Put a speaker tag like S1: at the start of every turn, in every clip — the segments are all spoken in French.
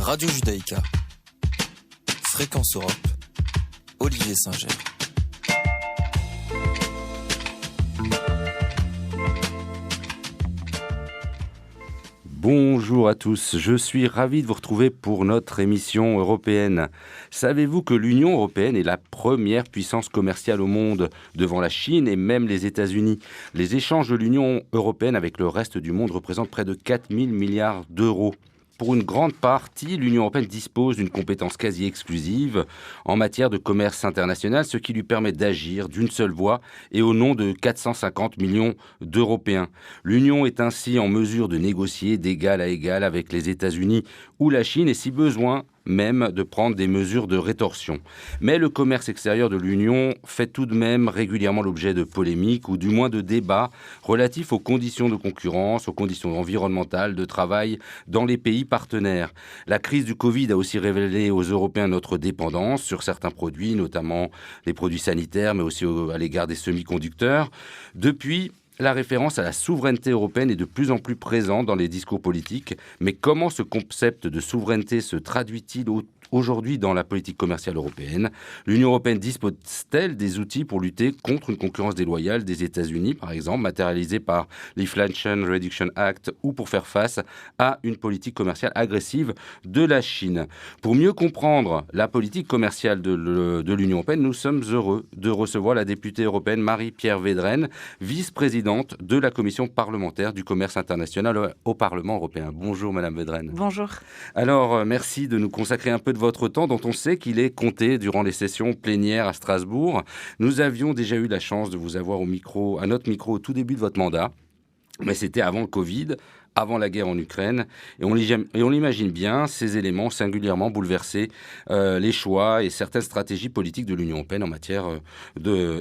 S1: Radio Judaïka, Fréquence Europe, Olivier Singer.
S2: Bonjour à tous, je suis ravi de vous retrouver pour notre émission européenne. Savez-vous que l'Union européenne est la première puissance commerciale au monde, devant la Chine et même les États-Unis? Les échanges de l'Union européenne avec le reste du monde représentent près de 4 000 milliards d'euros. Pour une grande partie, l'Union européenne dispose d'une compétence quasi exclusive en matière de commerce international, ce qui lui permet d'agir d'une seule voix et au nom de 450 millions d'Européens. L'Union est ainsi en mesure de négocier d'égal à égal avec les États-Unis ou la Chine et, si besoin, même de prendre des mesures de rétorsion. Mais le commerce extérieur de l'Union fait tout de même régulièrement l'objet de polémiques ou du moins de débats relatifs aux conditions de concurrence, aux conditions environnementales, de travail dans les pays partenaires. La crise du Covid a aussi révélé aux Européens notre dépendance sur certains produits, notamment les produits sanitaires, mais aussi à l'égard des semi-conducteurs. Depuis, la référence à la souveraineté européenne est de plus en plus présente dans les discours politiques. Mais comment ce concept de souveraineté se traduit-il aujourd'hui dans la politique commerciale européenne? L'Union européenne dispose-t-elle des outils pour lutter contre une concurrence déloyale des États-Unis, par exemple, matérialisée par l'Inflation Reduction Act, ou pour faire face à une politique commerciale agressive de la Chine? Pour mieux comprendre la politique commerciale de l'Union européenne, nous sommes heureux de recevoir la députée européenne Marie-Pierre Védrenne, vice-présidente de la Commission parlementaire du commerce international au Parlement européen. Bonjour Madame Védrenne.
S3: Bonjour.
S2: Alors, merci de nous consacrer un peu de votre temps, dont on sait qu'il est compté durant les sessions plénières à Strasbourg. Nous avions déjà eu la chance de vous avoir à notre micro au tout début de votre mandat, mais c'était avant le Covid, avant la guerre en Ukraine, et on l'imagine bien, ces éléments singulièrement bouleverser les choix et certaines stratégies politiques de l'Union européenne en matière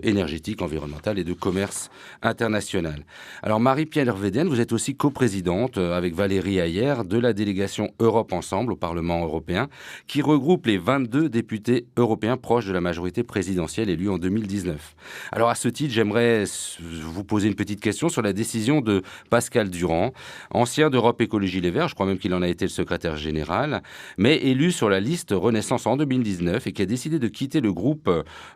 S2: énergétique, environnementale et de commerce international. Alors Marie-Pierre Védrenne, vous êtes aussi coprésidente avec Valérie Hayer de la délégation Europe Ensemble au Parlement européen, qui regroupe les 22 députés européens proches de la majorité présidentielle élue en 2019. Alors à ce titre, j'aimerais vous poser une petite question sur la décision de Pascal Durand, ancien d'Europe Écologie Les Verts, je crois même qu'il en a été le secrétaire général, mais élu sur la liste Renaissance en 2019 et qui a décidé de quitter le groupe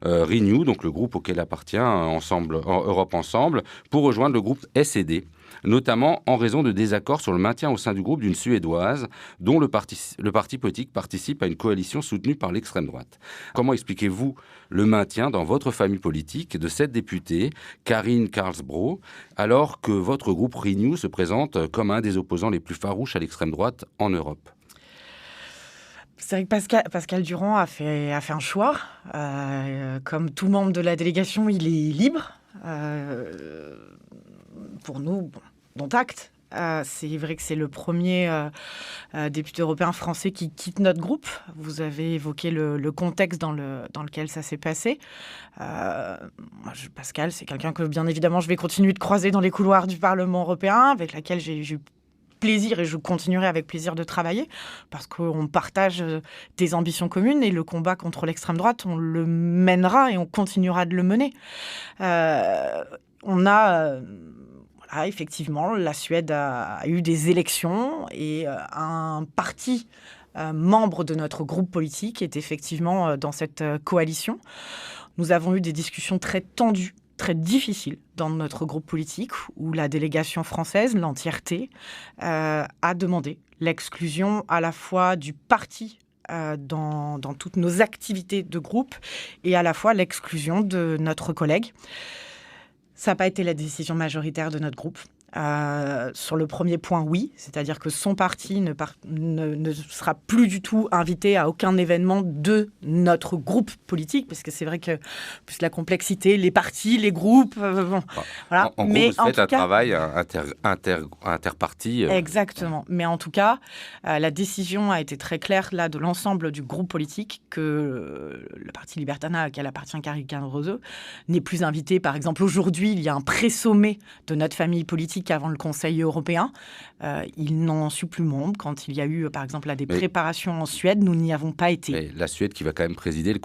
S2: Renew, donc le groupe auquel appartient Europe Ensemble, pour rejoindre le groupe SED, notamment en raison de désaccords sur le maintien au sein du groupe d'une Suédoise dont le parti politique participe à une coalition soutenue par l'extrême droite. Comment expliquez-vous le maintien dans votre famille politique de cette députée, Karin Karlsbro, alors que votre groupe Renew se présente comme un des opposants les plus farouches à l'extrême droite en Europe?
S3: C'est vrai que Pascal Durand a fait un choix. Comme tout membre de la délégation, il est libre. Pour nous, dont acte. C'est vrai que c'est le premier député européen français qui quitte notre groupe. Vous avez évoqué le contexte dans lequel ça s'est passé. Pascal, c'est quelqu'un que, bien évidemment, je vais continuer de croiser dans les couloirs du Parlement européen, avec laquelle j'ai eu plaisir et je continuerai avec plaisir de travailler parce qu'on partage des ambitions communes et le combat contre l'extrême droite, on le mènera et on continuera de le mener. Effectivement, la Suède a eu des élections et un parti membre de notre groupe politique est effectivement dans cette coalition. Nous avons eu des discussions très tendues, très difficiles dans notre groupe politique où la délégation française, l'entièreté, a demandé l'exclusion à la fois du parti dans toutes nos activités de groupe et à la fois l'exclusion de notre collègue. Ça n'a pas été la décision majoritaire de notre groupe. Sur le premier point, oui. C'est-à-dire que son parti ne sera plus du tout invité à aucun événement de notre groupe politique, parce que c'est vrai que plus la complexité, les partis, les groupes...
S2: voilà. En gros, vous faites un travail interparti.
S3: Exactement. Mais en tout cas, la décision a été très claire là, de l'ensemble du groupe politique que le Parti libertarien, auquel appartient Karin Karlsbro, n'est plus invité. Par exemple, aujourd'hui, il y a un pré-sommet de notre famille politique avant le Conseil européen. Ils n'en sont plus membres. Quand il y a eu, par exemple, des préparations en Suède, nous n'y avons pas été.
S2: Mais la Suède qui va quand même présider le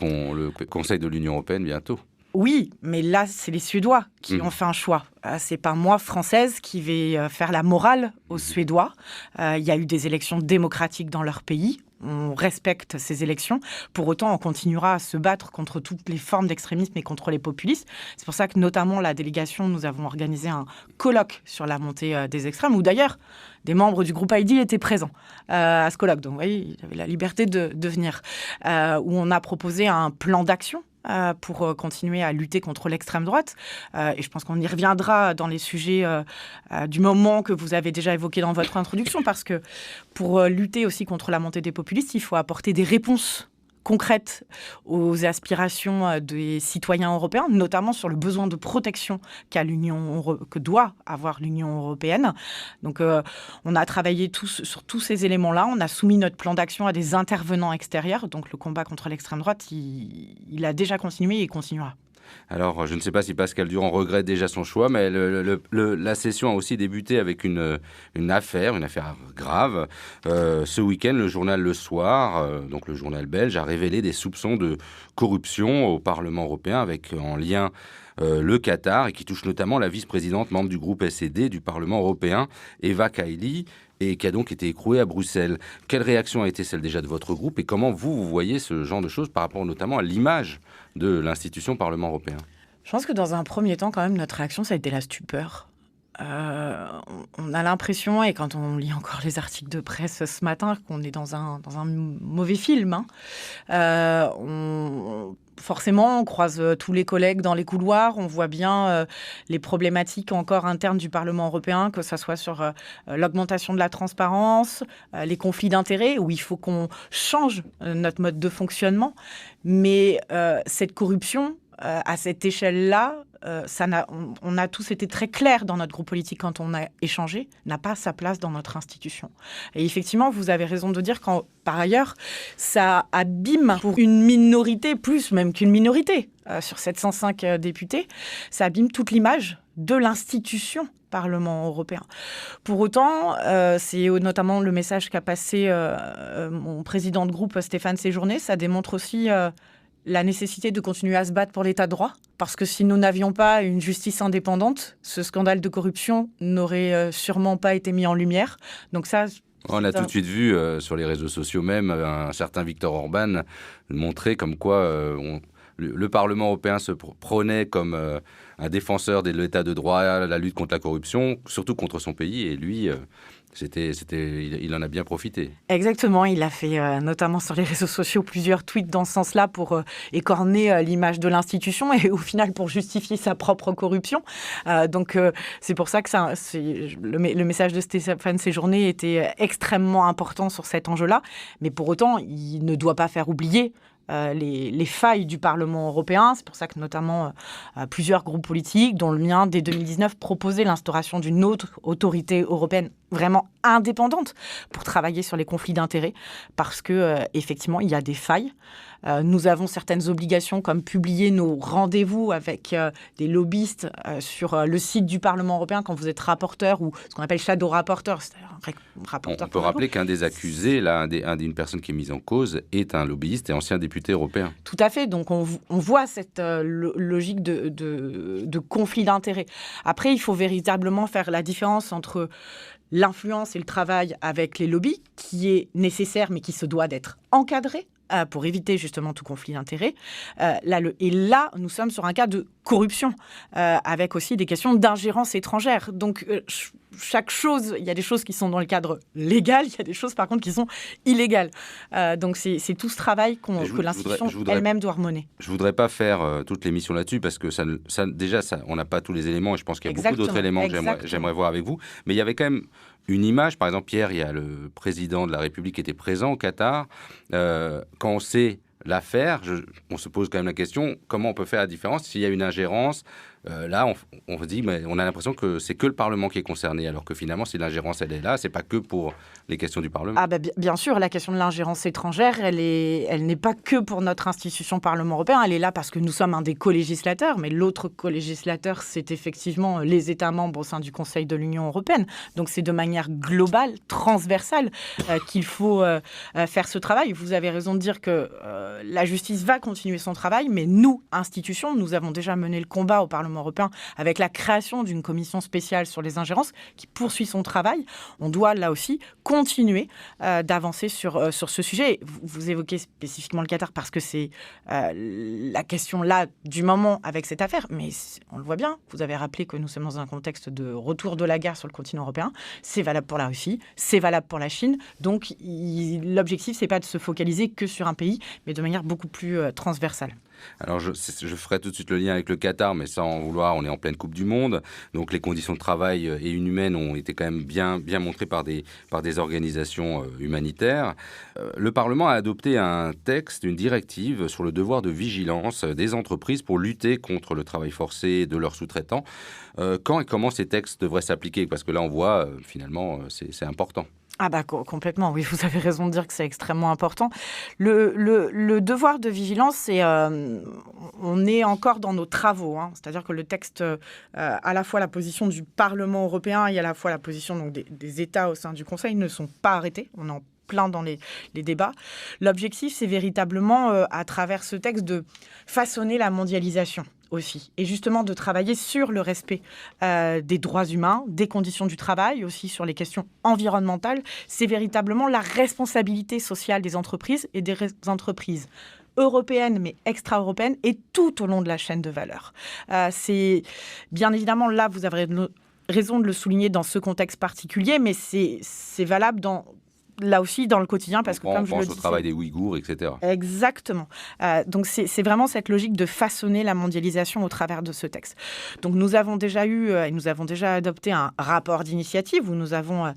S2: Conseil de l'Union européenne bientôt.
S3: Oui, mais là, c'est les Suédois qui ont fait un choix. C'est pas moi, Française, qui vais faire la morale aux Suédois. Il y a eu des élections démocratiques dans leur pays. on respecte ces élections. Pour autant, on continuera à se battre contre toutes les formes d'extrémisme et contre les populistes. C'est pour ça que, notamment, la délégation, nous avons organisé un colloque sur la montée des extrêmes, où d'ailleurs, des membres du groupe ID étaient présents à ce colloque. Donc, vous voyez, il avait la liberté de venir. Où on a proposé un plan d'action pour continuer à lutter contre l'extrême droite. Et je pense qu'on y reviendra dans les sujets du moment que vous avez déjà évoqué dans votre introduction, parce que pour lutter aussi contre la montée des populistes, il faut apporter des réponses concrètes aux aspirations des citoyens européens, notamment sur le besoin de protection que doit avoir l'Union européenne. Donc, on a travaillé sur tous ces éléments-là. On a soumis notre plan d'action à des intervenants extérieurs. Donc, le combat contre l'extrême droite, il a déjà continué et il continuera.
S2: Alors, je ne sais pas si Pascal Durand regrette déjà son choix, mais la session a aussi débuté avec une affaire grave. Ce week-end, le journal Le Soir, donc le journal belge, a révélé des soupçons de corruption au Parlement européen avec en lien le Qatar, et qui touche notamment la vice-présidente membre du groupe SED du Parlement européen, Eva Kaili, et qui a donc été écrouée à Bruxelles. Quelle réaction a été celle déjà de votre groupe, et comment vous voyez ce genre de choses par rapport notamment à l'image de l'institution Parlement européen?
S3: Je pense que dans un premier temps, quand même, notre réaction, ça a été la stupeur. On a l'impression, et quand on lit encore les articles de presse ce matin, qu'on est dans un mauvais film. Forcément, on croise tous les collègues dans les couloirs, on voit bien les problématiques encore internes du Parlement européen, que ce soit sur l'augmentation de la transparence, les conflits d'intérêts, où il faut qu'on change notre mode de fonctionnement. Mais cette corruption, à cette échelle-là, on a tous été très clairs dans notre groupe politique quand on a échangé, n'a pas sa place dans notre institution. Et effectivement, vous avez raison de dire qu'en par ailleurs, ça abîme pour une minorité, plus même qu'une minorité, sur 705 députés, ça abîme toute l'image de l'institution Parlement européen. Pour autant, c'est notamment le message qu'a passé mon président de groupe, Stéphane Séjourné, ça démontre aussi la nécessité de continuer à se battre pour l'état de droit, parce que si nous n'avions pas une justice indépendante, ce scandale de corruption n'aurait sûrement pas été mis en lumière. Donc ça...
S2: On a tout de suite vu sur les réseaux sociaux même un certain Viktor Orban montrer comme quoi le Parlement européen se prônait comme un défenseur de l'état de droit, la lutte contre la corruption, surtout contre son pays, et lui... il en a bien profité.
S3: Exactement, il a fait notamment sur les réseaux sociaux plusieurs tweets dans ce sens-là pour écorner l'image de l'institution et au final pour justifier sa propre corruption. Donc c'est pour ça que le message de Stéphane Séjourné était extrêmement important sur cet enjeu-là. Mais pour autant, il ne doit pas faire oublier les failles du Parlement européen. C'est pour ça que notamment plusieurs groupes politiques, dont le mien, dès 2019, proposaient l'instauration d'une autre autorité européenne vraiment indépendante pour travailler sur les conflits d'intérêts, parce que effectivement, il y a des failles. Nous avons certaines obligations, comme publier nos rendez-vous avec des lobbyistes sur le site du Parlement européen quand vous êtes rapporteur ou ce qu'on appelle shadow rapporteur, c'est-à-dire un rapporteur.
S2: On peut rappeler qu'un des accusés, là, une personne qui est mise en cause, est un lobbyiste et ancien député européen.
S3: Tout à fait. Donc on voit cette logique de conflit d'intérêts. Après, il faut véritablement faire la différence entre l'influence et le travail avec les lobbies, qui est nécessaire mais qui se doit d'être encadré pour éviter justement tout conflit d'intérêts. Et là, nous sommes sur un cas de corruption, avec aussi des questions d'ingérence étrangère. Donc, chaque chose, il y a des choses qui sont dans le cadre légal, il y a des choses par contre qui sont illégales. Donc, c'est tout ce travail que l'institution elle-même doit mener.
S2: Je ne voudrais pas faire toute l'émission là-dessus, parce que on n'a pas tous les éléments, et je pense qu'il y a beaucoup d'autres éléments que j'aimerais voir avec vous. Mais il y avait quand même une image. Par exemple, hier, il y a le président de la République qui était présent au Qatar. Quand on sait l'affaire, on se pose quand même la question, comment on peut faire la différence s'il y a une ingérence? Là, on se dit, mais on a l'impression que c'est que le Parlement qui est concerné, alors que finalement, si l'ingérence, elle est là, c'est pas que pour les questions du Parlement.
S3: Bien sûr, la question de l'ingérence étrangère, elle n'est pas que pour notre institution Parlement européen, elle est là parce que nous sommes un des co-législateurs, mais l'autre co-législateur, c'est effectivement les États membres au sein du Conseil de l'Union européenne. Donc c'est de manière globale, transversale, qu'il faut faire ce travail. Vous avez raison de dire que la justice va continuer son travail, mais nous, institutions, nous avons déjà mené le combat au Parlement Parlement européen, avec la création d'une commission spéciale sur les ingérences qui poursuit son travail. On doit là aussi continuer d'avancer sur ce sujet. Vous évoquez spécifiquement le Qatar parce que c'est la question là du moment avec cette affaire, mais on le voit bien. Vous avez rappelé que nous sommes dans un contexte de retour de la guerre sur le continent européen. C'est valable pour la Russie, c'est valable pour la Chine. Donc l'objectif, c'est pas de se focaliser que sur un pays, mais de manière beaucoup plus transversale.
S2: Alors, je ferai tout de suite le lien avec le Qatar, mais sans en vouloir, on est en pleine Coupe du Monde. Donc, les conditions de travail et inhumaines ont été quand même bien montrées par des organisations humanitaires. Le Parlement a adopté un texte, une directive sur le devoir de vigilance des entreprises pour lutter contre le travail forcé de leurs sous-traitants. Quand et comment ces textes devraient s'appliquer ? Parce que là, on voit, finalement, c'est important.
S3: Ah bah complètement, oui, vous avez raison de dire que c'est extrêmement important. Le devoir de vigilance, c'est, on est encore dans nos travaux, hein. C'est-à-dire que le texte, à la fois la position du Parlement européen et à la fois la position donc, des États au sein du Conseil ne sont pas arrêtés. On est en plein dans les débats. L'objectif, c'est véritablement, à travers ce texte, de façonner la mondialisation aussi, et justement de travailler sur le respect des droits humains, des conditions du travail, aussi sur les questions environnementales. C'est véritablement la responsabilité sociale des entreprises et des entreprises européennes, mais extra-européennes, et tout au long de la chaîne de valeur. C'est bien évidemment, là, vous avez raison de le souligner dans ce contexte particulier, mais c'est valable là aussi dans le quotidien, parce que comme je le dis,
S2: au travail des Ouïghours, etc.
S3: Exactement. Donc c'est vraiment cette logique de façonner la mondialisation au travers de ce texte. Donc nous avons déjà adopté un rapport d'initiative où nous avons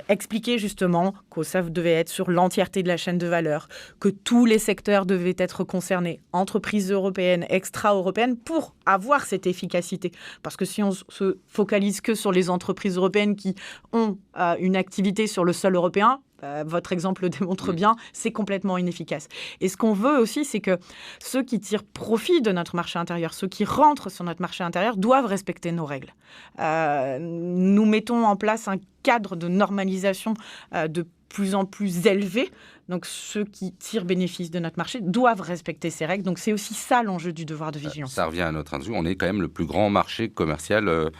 S3: expliqué justement que ça devait être sur l'entièreté de la chaîne de valeur, que tous les secteurs devaient être concernés, entreprises européennes, extra-européennes, pour avoir cette efficacité. Parce que si on se focalise que sur les entreprises européennes qui ont une activité sur le sol européen, votre exemple le démontre bien, c'est complètement inefficace. Et ce qu'on veut aussi, c'est que ceux qui tirent profit de notre marché intérieur, ceux qui rentrent sur notre marché intérieur, doivent respecter nos règles. Nous mettons en place un cadre de normalisation de plus en plus élevé. Donc, ceux qui tirent bénéfice de notre marché doivent respecter ces règles. Donc, c'est aussi ça l'enjeu du devoir de vigilance.
S2: Ça revient à notre industrie. On est quand même le plus grand marché commercial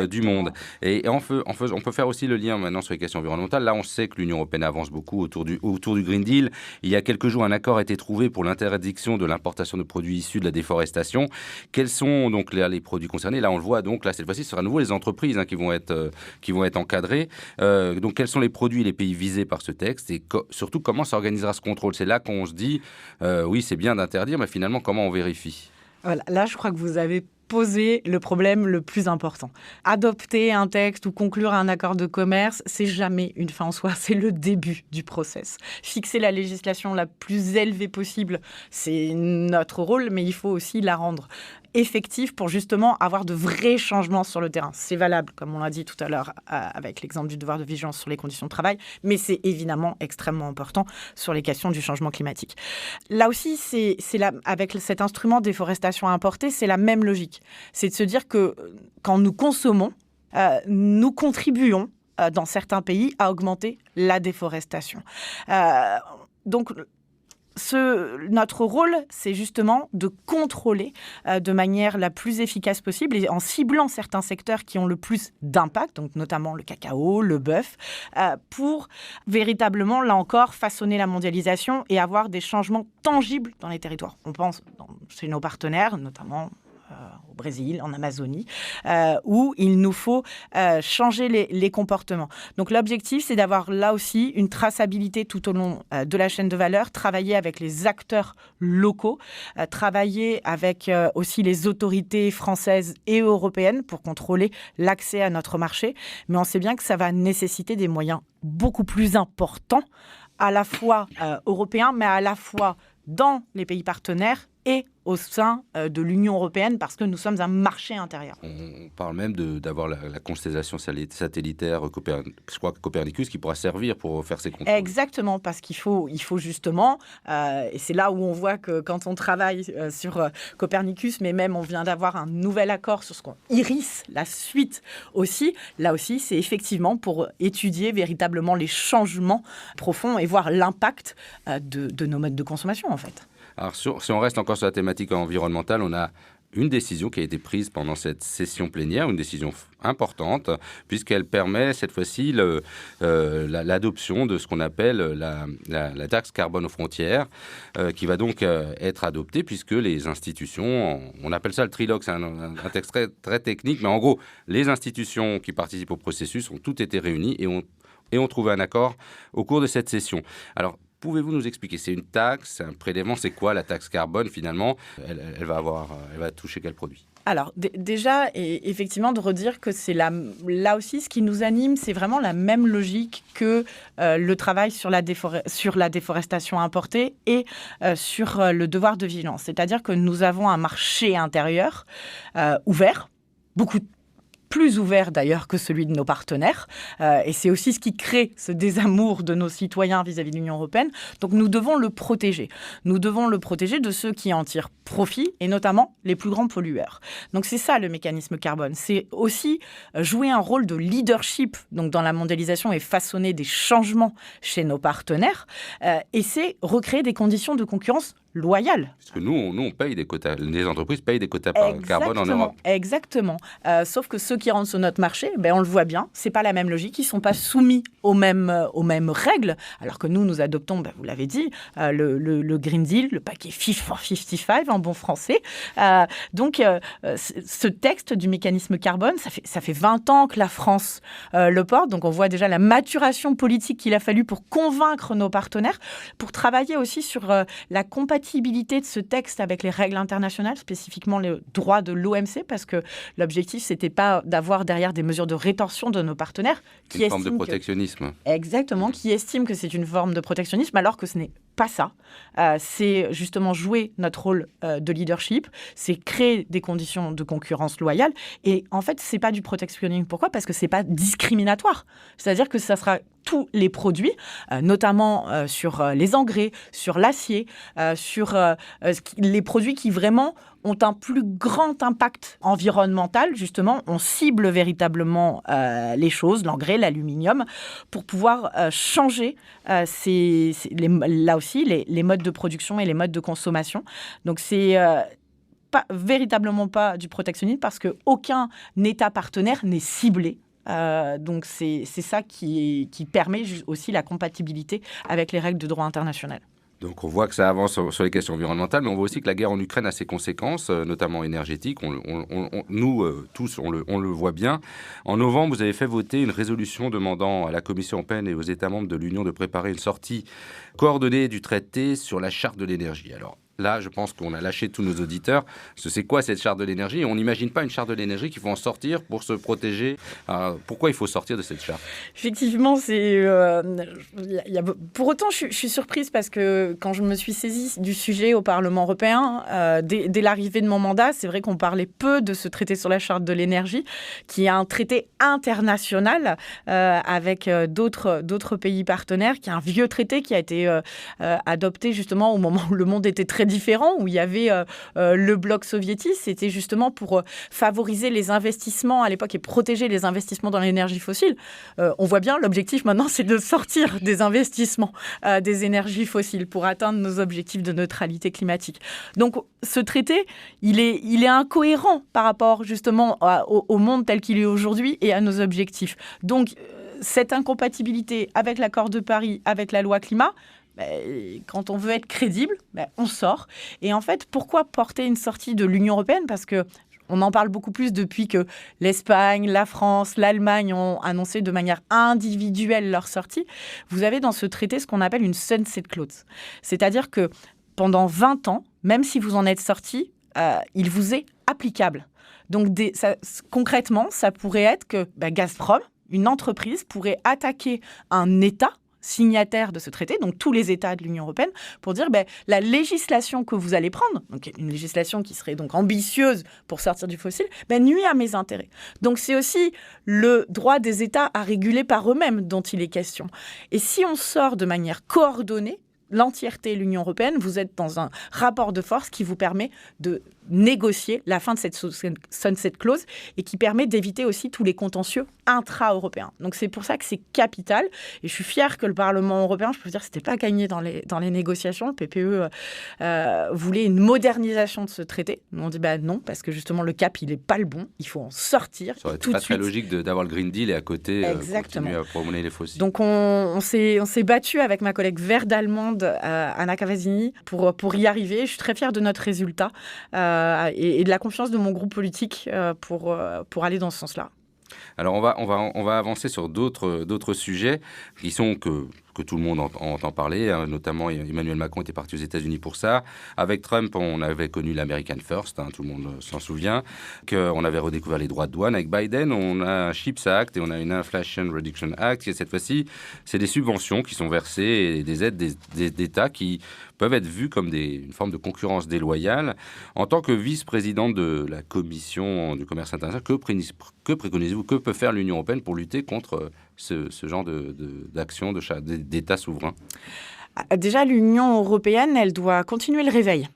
S2: du monde. Et on peut faire aussi le lien maintenant sur les questions environnementales. Là, on sait que l'Union européenne avance beaucoup autour du Green Deal. Il y a quelques jours, un accord a été trouvé pour l'interdiction de l'importation de produits issus de la déforestation. Quels sont donc les produits concernés ? Là, on le voit. Donc, là, cette fois-ci, ce sera à nouveau les entreprises qui vont être encadrées. Donc, quels sont les produits et les pays visés par ce texte ? Et surtout, comment ça organisera ce contrôle ? C'est là qu'on se dit, oui, c'est bien d'interdire, mais finalement, comment on vérifie ?
S3: Voilà, là, je crois que vous avez posé le problème le plus important. Adopter un texte ou conclure un accord de commerce, c'est jamais une fin en soi, c'est le début du process. Fixer la législation la plus élevée possible, c'est notre rôle, mais il faut aussi la rendre effective pour justement avoir de vrais changements sur le terrain. C'est valable, comme on l'a dit tout à l'heure, avec l'exemple du devoir de vigilance sur les conditions de travail, mais c'est évidemment extrêmement important sur les questions du changement climatique. Là aussi, avec cet instrument déforestation importée, c'est la même logique. C'est de se dire que quand nous consommons, nous contribuons dans certains pays à augmenter la déforestation. Donc, notre rôle, c'est justement de contrôler de manière la plus efficace possible et en ciblant certains secteurs qui ont le plus d'impact, donc notamment le cacao, le bœuf, pour véritablement, là encore, façonner la mondialisation et avoir des changements tangibles dans les territoires. On pense chez nos partenaires, notamment au Brésil, en Amazonie, où il nous faut changer les comportements. Donc l'objectif, c'est d'avoir là aussi une traçabilité tout au long de la chaîne de valeur, travailler avec les acteurs locaux, travailler avec aussi les autorités françaises et européennes pour contrôler l'accès à notre marché. Mais on sait bien que ça va nécessiter des moyens beaucoup plus importants, à la fois européens, mais à la fois dans les pays partenaires et au sein de l'Union européenne, parce que nous sommes un marché intérieur.
S2: On parle même d'avoir la constellation satellitaire je crois Copernicus qui pourra servir pour faire ces contrôles.
S3: Exactement, parce qu'il faut justement, et c'est là où on voit que quand on travaille sur Copernicus, mais même on vient d'avoir un nouvel accord sur ce qu'on IRIS, la suite aussi, là aussi c'est effectivement pour étudier véritablement les changements profonds et voir l'impact de nos modes de consommation en fait.
S2: Alors, si on reste encore sur la thématique environnementale, on a une décision qui a été prise pendant cette session plénière, une décision importante, puisqu'elle permet cette fois-ci l'adoption de ce qu'on appelle la taxe carbone aux frontières, qui va donc être adoptée, puisque les institutions, on appelle ça le trilogue, c'est un texte très, très technique, mais en gros, les institutions qui participent au processus ont toutes été réunies et ont trouvé un accord au cours de cette session. Alors, pouvez-vous nous expliquer, c'est une taxe, c'est un prélèvement, c'est quoi la taxe carbone finalement ? Elle va toucher quel produit ?
S3: Alors déjà, et effectivement, de redire que c'est là aussi, ce qui nous anime, c'est vraiment la même logique que le travail sur la déforestation importée et sur le devoir de vigilance. C'est-à-dire que nous avons un marché intérieur ouvert, beaucoup plus ouvert d'ailleurs que celui de nos partenaires. Et c'est aussi ce qui crée ce désamour de nos citoyens vis-à-vis de l'Union européenne. Donc nous devons le protéger. Nous devons le protéger de ceux qui en tirent profit, et notamment les plus grands pollueurs. Donc c'est ça le mécanisme carbone. C'est aussi jouer un rôle de leadership donc dans la mondialisation et façonner des changements chez nos partenaires. Et c'est recréer des conditions de concurrence loyales.
S2: Parce que nous, on paye des quotas, les entreprises payent des quotas carbone en Europe.
S3: Exactement. Sauf que ceux qui rentrent sur notre marché, on le voit bien, c'est pas la même logique, ils sont pas soumis aux mêmes règles, alors que nous adoptons, vous l'avez dit, le Green Deal, le paquet Fit for 55 en bon français. Donc, ce texte du mécanisme carbone, ça fait 20 ans que la France le porte, donc on voit déjà la maturation politique qu'il a fallu pour convaincre nos partenaires, pour travailler aussi sur la compatibilité de ce texte avec les règles internationales, spécifiquement les droits de l'OMC, parce que l'objectif, c'était pas d'avoir derrière des mesures de rétorsion de nos partenaires.
S2: Une forme de protectionnisme.
S3: Exactement, qui estiment que c'est une forme de protectionnisme, alors que ce n'est pas ça. C'est justement jouer notre rôle de leadership, c'est créer des conditions de concurrence loyale. Et en fait, c'est pas du protectionnisme. Pourquoi ? Parce que c'est pas discriminatoire. C'est-à-dire que ça sera tous les produits, notamment sur les engrais, sur l'acier, sur les produits qui vraiment ont un plus grand impact environnemental. Justement, on cible véritablement les choses, l'engrais, l'aluminium, pour pouvoir changer là aussi les modes de production et les modes de consommation. Donc c'est véritablement pas du protectionnisme parce qu'aucun État partenaire n'est ciblé. Donc c'est ça qui permet aussi la compatibilité avec les règles de droit international.
S2: Donc on voit que ça avance sur les questions environnementales, mais on voit aussi que la guerre en Ukraine a ses conséquences, notamment énergétiques. Nous, tous, on le voit bien. En novembre, vous avez fait voter une résolution demandant à la Commission européenne et aux États membres de l'Union de préparer une sortie coordonnée du traité sur la charte de l'énergie. Alors là, je pense qu'on a lâché tous nos auditeurs. C'est quoi cette charte de l'énergie ? On n'imagine pas une charte de l'énergie qu'il faut en sortir pour se protéger. Pourquoi il faut sortir de cette charte ?
S3: Effectivement, pour autant, je suis surprise parce que quand je me suis saisie du sujet au Parlement européen, dès l'arrivée de mon mandat, c'est vrai qu'on parlait peu de ce traité sur la charte de l'énergie, qui est un traité international avec d'autres pays partenaires, qui est un vieux traité qui a été adopté justement au moment où le monde était très différent, où il y avait le bloc soviétique. C'était justement pour favoriser les investissements à l'époque et protéger les investissements dans l'énergie fossile. On voit bien, l'objectif maintenant, c'est de sortir des investissements des énergies fossiles pour atteindre nos objectifs de neutralité climatique. Donc, ce traité, il est incohérent par rapport justement au monde tel qu'il est aujourd'hui et à nos objectifs. Donc, cette incompatibilité avec l'accord de Paris, avec la loi climat, quand on veut être crédible, on sort. Et en fait, pourquoi porter une sortie de l'Union européenne ? Parce qu'on en parle beaucoup plus depuis que l'Espagne, la France, l'Allemagne ont annoncé de manière individuelle leur sortie. Vous avez dans ce traité ce qu'on appelle une sunset clause. C'est-à-dire que pendant 20 ans, même si vous en êtes sorti, il vous est applicable. Donc concrètement, ça pourrait être que Gazprom, une entreprise, pourrait attaquer un État signataires de ce traité, donc tous les États de l'Union européenne, pour dire la législation que vous allez prendre, donc une législation qui serait donc ambitieuse pour sortir du fossile, nuit à mes intérêts. Donc c'est aussi le droit des États à réguler par eux-mêmes dont il est question. Et si on sort de manière coordonnée, l'entièreté de l'Union européenne, vous êtes dans un rapport de force qui vous permet négocier la fin de cette sunset clause et qui permet d'éviter aussi tous les contentieux intra-européens. Donc c'est pour ça que c'est capital et je suis fière que le Parlement européen, je peux vous dire, c'était pas gagné dans les négociations. Le PPE voulait une modernisation de ce traité. Nous, on dit non, parce que justement le cap, il est pas le bon. Il faut en sortir.
S2: Ça aurait été
S3: tout
S2: pas
S3: de
S2: très
S3: suite.
S2: logique d'avoir le Green Deal et à côté continuer à promouvoir les fossiles.
S3: Donc on s'est battu avec ma collègue verte allemande Anna Cavazzini pour y arriver. Je suis très fière de notre résultat et de la confiance de mon groupe politique pour aller dans ce sens-là.
S2: Alors on va avancer sur d'autres sujets qui sont que tout le monde entend parler, hein, notamment Emmanuel Macron était parti aux États-Unis pour ça. Avec Trump, on avait connu l'American First, hein, tout le monde s'en souvient, qu'on avait redécouvert les droits de douane. Avec Biden, on a un Chips Act et on a une Inflation Reduction Act. Et cette fois-ci, c'est des subventions qui sont versées et des aides d'État qui peuvent être vues comme une forme de concurrence déloyale. En tant que vice-présidente de la Commission du commerce international, que préconisez-vous, que peut faire l'Union européenne pour lutter contre ce genre d'action d'État souverain?
S3: Déjà, l'Union européenne, elle doit continuer le réveil.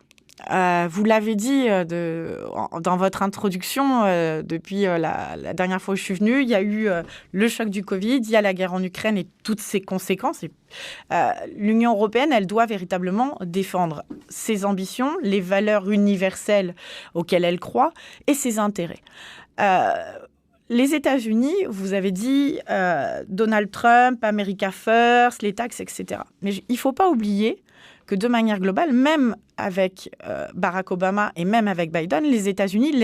S3: Vous l'avez dit dans votre introduction, depuis la dernière fois où je suis venue, il y a eu le choc du Covid, il y a la guerre en Ukraine et toutes ses conséquences. L'Union européenne, elle doit véritablement défendre ses ambitions, les valeurs universelles auxquelles elle croit et ses intérêts. Les États-Unis, vous avez dit Donald Trump, America First, les taxes, etc. Mais il ne faut pas oublier que de manière globale, même avec Barack Obama et même avec Biden, les États-Unis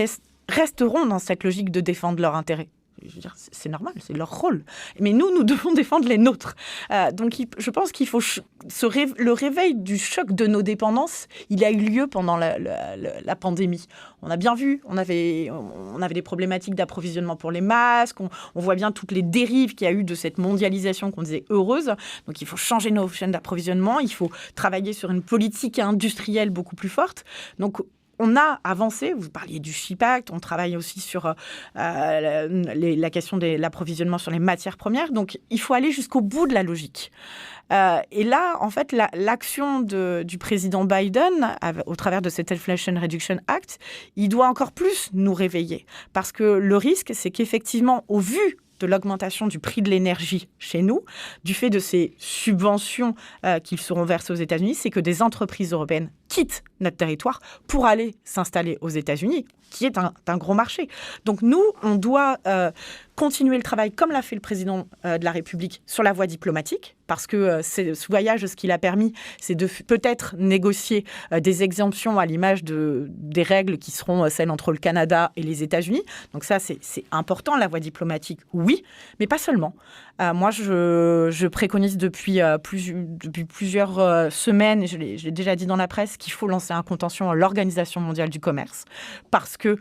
S3: resteront dans cette logique de défendre leurs intérêts. Je veux dire, c'est normal, c'est leur rôle. Mais nous devons défendre les nôtres. Donc, je pense qu'il faut le réveil du choc de nos dépendances. Il a eu lieu pendant la pandémie. On a bien vu, on avait des problématiques d'approvisionnement pour les masques. On voit bien toutes les dérives qu'il y a eu de cette mondialisation qu'on disait heureuse. Donc, il faut changer nos chaînes d'approvisionnement. Il faut travailler sur une politique industrielle beaucoup plus forte. Donc, on a avancé, vous parliez du Chip Act, on travaille aussi sur la question de l'approvisionnement sur les matières premières. Donc, il faut aller jusqu'au bout de la logique. Et là, en fait, l'action du président Biden, au travers de cet Inflation Reduction Act, il doit encore plus nous réveiller. Parce que le risque, c'est qu'effectivement, au vu de l'augmentation du prix de l'énergie chez nous, du fait de ces subventions qui seront versées aux États-Unis, c'est que des entreprises européennes quittent notre territoire pour aller s'installer aux États-Unis, qui est un gros marché. Donc nous, on doit continuer le travail, comme l'a fait le président de la République, sur la voie diplomatique, parce que ce voyage, ce qu'il a permis, c'est de peut-être négocier des exemptions à l'image des règles qui seront celles entre le Canada et les États-Unis. Donc ça, c'est important, la voie diplomatique, oui, mais pas seulement. Moi, je préconise depuis plusieurs semaines, et je l'ai déjà dit dans la presse, qu'il faut lancer un contentieux à l'Organisation mondiale du commerce, parce que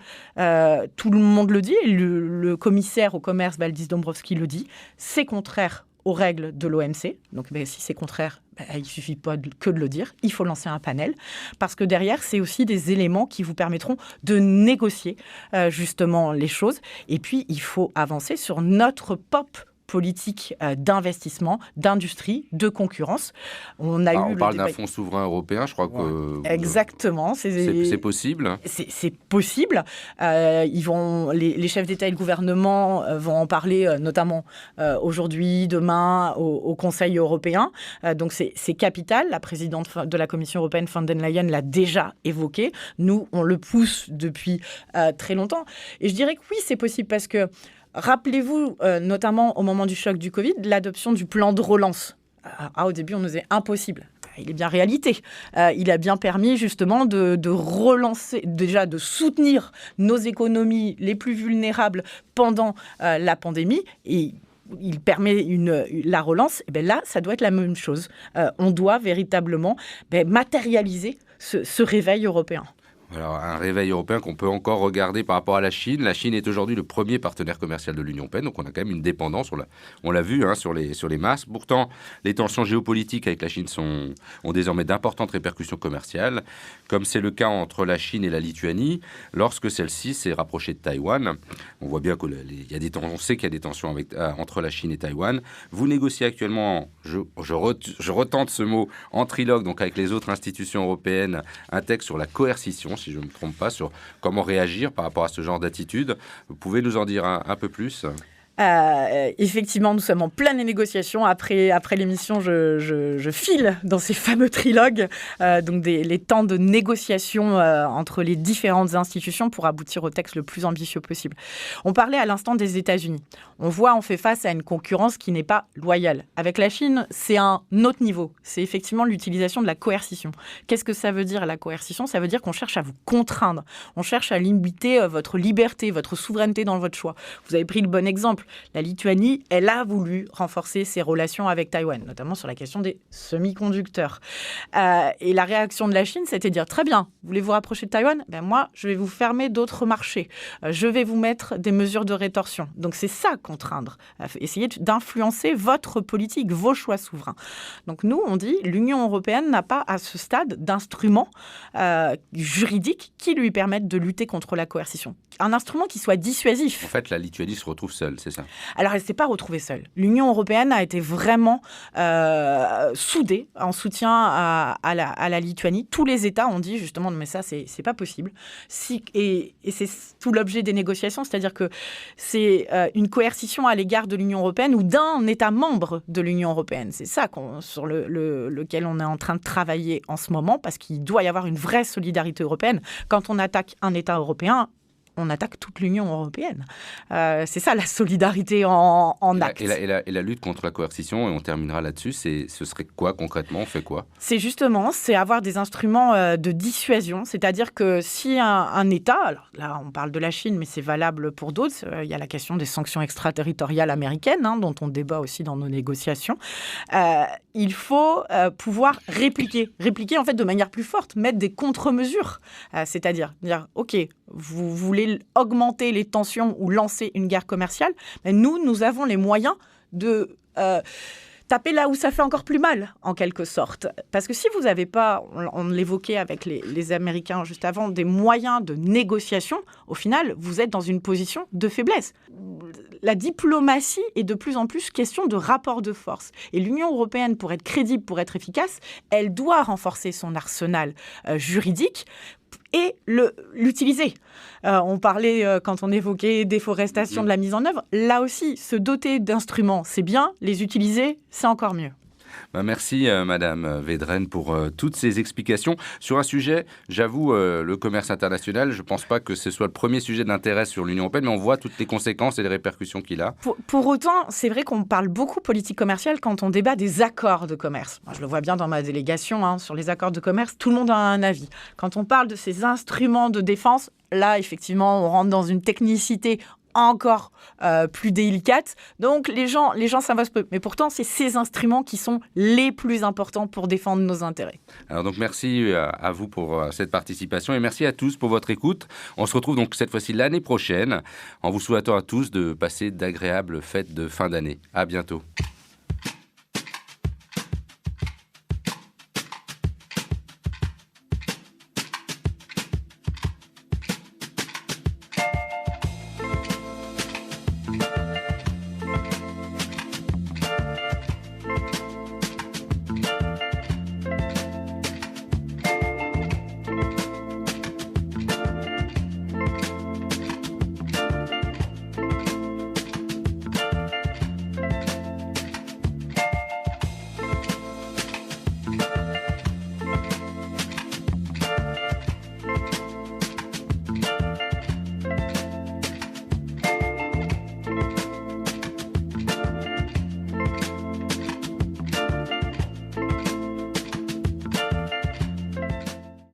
S3: tout le monde le dit, le commissaire au commerce, Valdis Dombrovskis, le dit, c'est contraire aux règles de l'OMC. Donc, si c'est contraire, il ne suffit pas que de le dire. Il faut lancer un panel parce que derrière, c'est aussi des éléments qui vous permettront de négocier justement les choses. Et puis, il faut avancer sur notre politique d'investissement, d'industrie, de concurrence. On
S2: parle d'un fonds souverain européen, je crois que...
S3: Exactement.
S2: C'est possible.
S3: C'est possible. Les chefs d'État et de gouvernement vont en parler notamment aujourd'hui, demain, au Conseil européen. Donc c'est capital. La présidente de la Commission européenne, von der Leyen, l'a déjà évoqué. Nous, on le pousse depuis très longtemps. Et je dirais que oui, c'est possible parce que rappelez-vous, notamment au moment du choc du Covid, l'adoption du plan de relance. Au début, on nous disait impossible. Il est bien réalité. Il a bien permis justement de relancer, déjà de soutenir nos économies les plus vulnérables pendant la pandémie. Et il permet la relance. Et bien là, ça doit être la même chose. On doit véritablement matérialiser ce réveil européen.
S2: Alors, un réveil européen qu'on peut encore regarder par rapport à la Chine. La Chine est aujourd'hui le premier partenaire commercial de l'Union européenne, donc on a quand même une dépendance, on l'a vu sur les masses. Pourtant, les tensions géopolitiques avec la Chine ont désormais d'importantes répercussions commerciales, comme c'est le cas entre la Chine et la Lituanie, lorsque celle-ci s'est rapprochée de Taïwan. On voit bien on sait qu'il y a des tensions entre la Chine et Taïwan. Vous négociez actuellement, je retente ce mot, en trilogue, donc avec les autres institutions européennes, un texte sur la coercition. si je ne me trompe pas, sur comment réagir par rapport à ce genre d'attitude. Vous pouvez nous en dire un peu plus ?
S3: Effectivement, nous sommes en pleine négociation. Après l'émission, je file dans ces fameux trilogues, donc les temps de négociation entre les différentes institutions pour aboutir au texte le plus ambitieux possible. On parlait à l'instant des États-Unis. On fait face à une concurrence qui n'est pas loyale. Avec la Chine, c'est un autre niveau. C'est effectivement l'utilisation de la coercition. Qu'est-ce que ça veut dire, la coercition ? Ça veut dire qu'on cherche à vous contraindre. On cherche à limiter votre liberté, votre souveraineté dans votre choix. Vous avez pris le bon exemple. La Lituanie, elle a voulu renforcer ses relations avec Taïwan, notamment sur la question des semi-conducteurs. Et la réaction de la Chine, c'était de dire, très bien, voulez vous rapprocher de Taïwan ? Moi, je vais vous fermer d'autres marchés. Je vais vous mettre des mesures de rétorsion. Donc c'est ça, contraindre. Essayer d'influencer votre politique, vos choix souverains. Donc nous, on dit, l'Union européenne n'a pas à ce stade d'instruments juridiques qui lui permettent de lutter contre la coercition. Un instrument qui soit dissuasif.
S2: En fait, la Lituanie se retrouve seule, c'est ça ?
S3: Alors, elle ne s'est pas retrouvée seule. L'Union européenne a été vraiment soudée en soutien à la Lituanie. Tous les États ont dit justement, mais ça, c'est pas possible. Et c'est tout l'objet des négociations, c'est-à-dire que c'est une coercition à l'égard de l'Union européenne ou d'un État membre de l'Union européenne. C'est ça sur lequel on est en train de travailler en ce moment, parce qu'il doit y avoir une vraie solidarité européenne. Quand on attaque un État européen, on attaque toute l'Union européenne. C'est ça la solidarité en acte.
S2: Et la lutte contre la coercition, et on terminera là-dessus, ce serait quoi concrètement ? On fait quoi ?
S3: C'est avoir des instruments de dissuasion, c'est-à-dire que si un État, alors là on parle de la Chine, mais c'est valable pour d'autres, il y a la question des sanctions extraterritoriales américaines, dont on débat aussi dans nos négociations, il faut pouvoir répliquer en fait de manière plus forte, mettre des contre-mesures, c'est-à-dire dire ok, vous voulez augmenter les tensions ou lancer une guerre commerciale, mais nous avons les moyens de taper là où ça fait encore plus mal, en quelque sorte. Parce que si vous n'avez pas, on l'évoquait avec les Américains juste avant, des moyens de négociation, au final, vous êtes dans une position de faiblesse. La diplomatie est de plus en plus question de rapport de force. Et l'Union européenne, pour être crédible, pour être efficace, elle doit renforcer son arsenal juridique et l'utiliser. On parlait, quand on évoquait déforestation, de la mise en œuvre. Là aussi, se doter d'instruments, c'est bien. Les utiliser, c'est encore mieux.
S2: Merci Madame Wedren pour toutes ces explications. Sur un sujet, j'avoue, le commerce international, je ne pense pas que ce soit le premier sujet d'intérêt sur l'Union européenne, mais on voit toutes les conséquences et les répercussions qu'il a.
S3: Pour autant, c'est vrai qu'on parle beaucoup politique commerciale quand on débat des accords de commerce. Moi, je le vois bien dans ma délégation, sur les accords de commerce, tout le monde a un avis. Quand on parle de ces instruments de défense, là, effectivement, on rentre dans une technicité encore plus délicate. Donc, les gens s'investent peu. Mais pourtant, c'est ces instruments qui sont les plus importants pour défendre nos intérêts.
S2: Alors donc, merci à vous pour cette participation et merci à tous pour votre écoute. On se retrouve donc cette fois-ci l'année prochaine en vous souhaitant à tous de passer d'agréables fêtes de fin d'année. À bientôt.